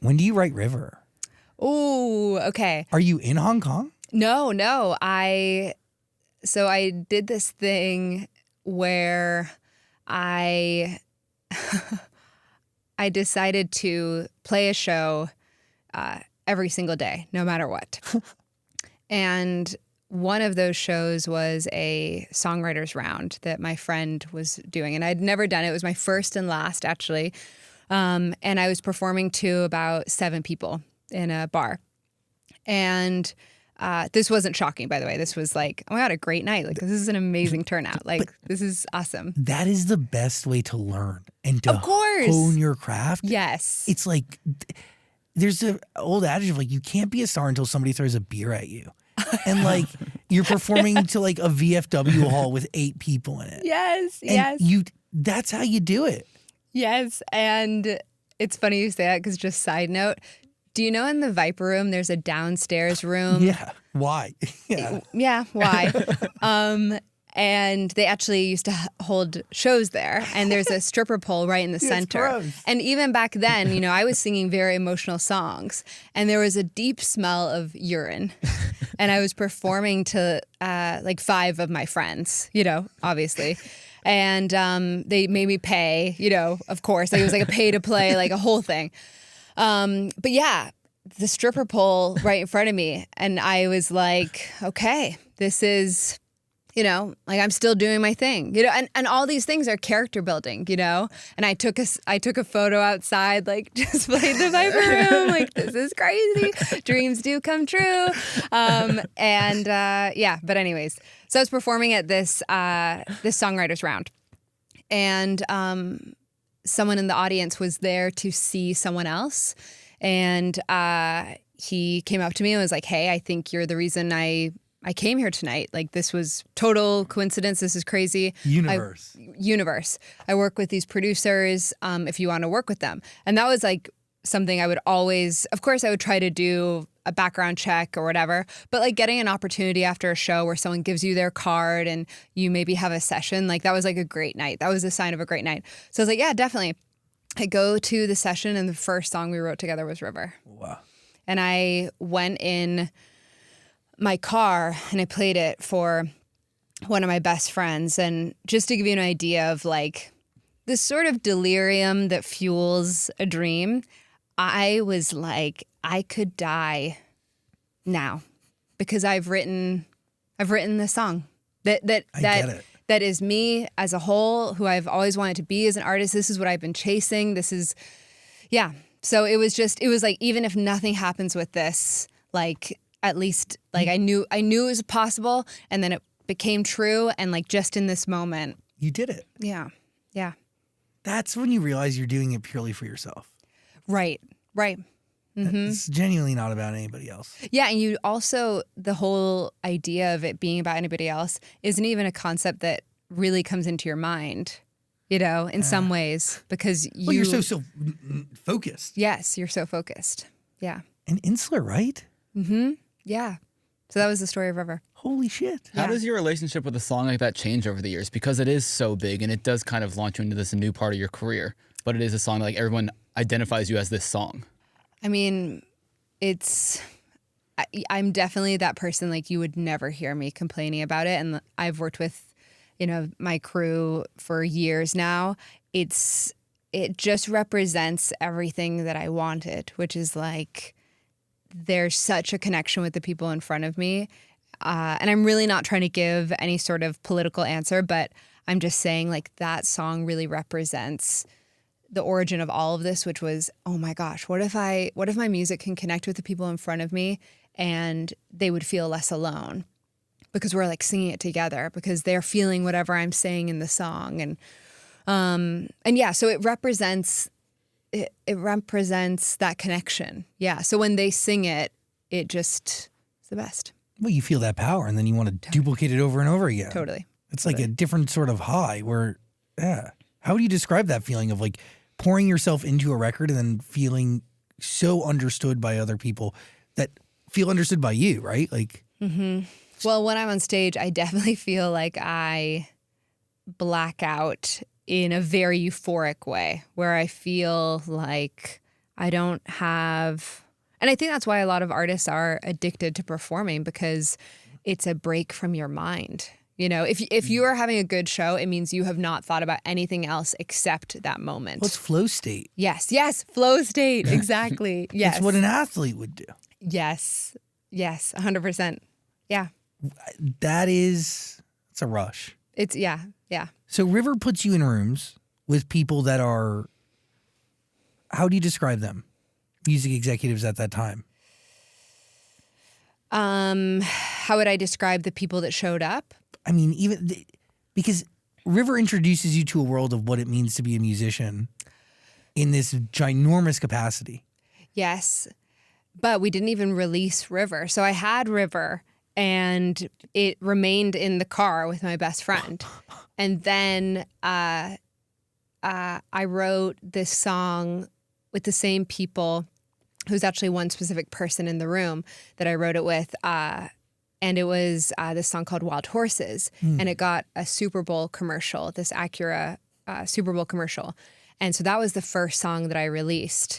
When do you write River? Oh, okay. Are you in Hong Kong? No. So I did this thing where I I decided to play a show every single day, no matter what. And one of those shows was a songwriters round that my friend was doing, and I'd never done it. It was my first and last, actually. And I was performing to about 7 people in a bar. And this wasn't shocking, by the way. This was like, oh my God, a great night. Like, this is an amazing turnout. Like, this is awesome. That is the best way to learn and to Of course. hone your craft. Yes. It's like, there's an old adage of like, you can't be a star until somebody throws a beer at you. And like, you're performing to like a VFW hall with 8 people in it. Yes, And that's how you do it. Yes. And it's funny you say that because just side note, do you know in the Viper Room, there's a downstairs room? Yeah. Why? Yeah. Yeah, why? And they actually used to hold shows there. And there's a stripper pole right in the center. Gross. And even back then, you know, I was singing very emotional songs. And there was a deep smell of urine. And I was performing to like 5 of my friends, you know, obviously. And they made me pay, you know, of course. Like, it was like a pay to play, like a whole thing. But yeah, the stripper pole right in front of me. And I was like, okay, this is, you know, like I'm still doing my thing, you know, and all these things are character building, you know, and I took a photo outside, like just played the Viper Room. Like, this is crazy. Dreams do come true. Yeah, but anyways, so I was performing at this songwriters round, and someone in the audience was there to see someone else. And he came up to me and was like, hey, I think you're the reason I came here tonight. Like, this was total coincidence. This is crazy. Universe. I work with these producers if you want to work with them. And that was like something I would always, of course, I would try to do a background check or whatever, but like getting an opportunity after a show where someone gives you their card and you maybe have a session, like that was like a great night. That was a sign of a great night. So I was like, yeah, definitely. I go to the session and the first song we wrote together was River. Wow. And I went in my car and I played it for one of my best friends. And just to give you an idea of like this sort of delirium that fuels a dream, I was like, I could die now because I've written this song that is me as a whole, who I've always wanted to be as an artist. This is what I've been chasing. This is, yeah. So it was like, even if nothing happens with this, like at least like I knew it was possible, and then it became true. And like just in this moment, you did it. Yeah. Yeah. That's when you realize you're doing it purely for yourself. Right. Mm-hmm. It's genuinely not about anybody else. Yeah, and you also, the whole idea of it being about anybody else isn't even a concept that really comes into your mind, you know, in some ways, because you're so focused. Yes, you're so focused. Yeah. And insular, right? Mm-hmm. Yeah. So that was the story of River. Holy shit. How does your relationship with a song like that change over the years? Because it is so big and it does kind of launch you into this new part of your career, but it is a song that like everyone identifies you as this song. I mean, I'm definitely that person, like you would never hear me complaining about it. And I've worked with, you know, my crew for years now. It just represents everything that I wanted, which is like, there's such a connection with the people in front of me. And I'm really not trying to give any sort of political answer, but I'm just saying like that song really represents the origin of all of this, which was, oh my gosh, what if my music can connect with the people in front of me and they would feel less alone because we're like singing it together because they're feeling whatever I'm saying in the song. And yeah, so it represents that connection. Yeah. So when they sing it, it just is the best. Well, you feel that power and then you want to duplicate it over and over again. Totally. It's like a different sort of high where, yeah. How would you describe that feeling of like pouring yourself into a record and then feeling so understood by other people that feel understood by you, right? Like, mm-hmm. Well, when I'm on stage, I definitely feel like I black out in a very euphoric way where I feel like I don't have, and I think that's why a lot of artists are addicted to performing, because it's a break from your mind. You know, if you are having a good show, it means you have not thought about anything else except that moment. Well, it's flow state. Yes, flow state, exactly. Yes. It's what an athlete would do. Yes, 100%. Yeah. It's a rush. It's, yeah. So River puts you in rooms with people that are, how do you describe them? Music executives at that time. How would I describe the people that showed up? I mean, because River introduces you to a world of what it means to be a musician in this ginormous capacity. Yes, but we didn't even release River. So I had River, and it remained in the car with my best friend. And then I wrote this song with the same people. Who's actually one specific person in the room that I wrote it with. And it was this song called Wild Horses. And it got a Super Bowl commercial, this Acura Super Bowl commercial. And so that was the first song that I released.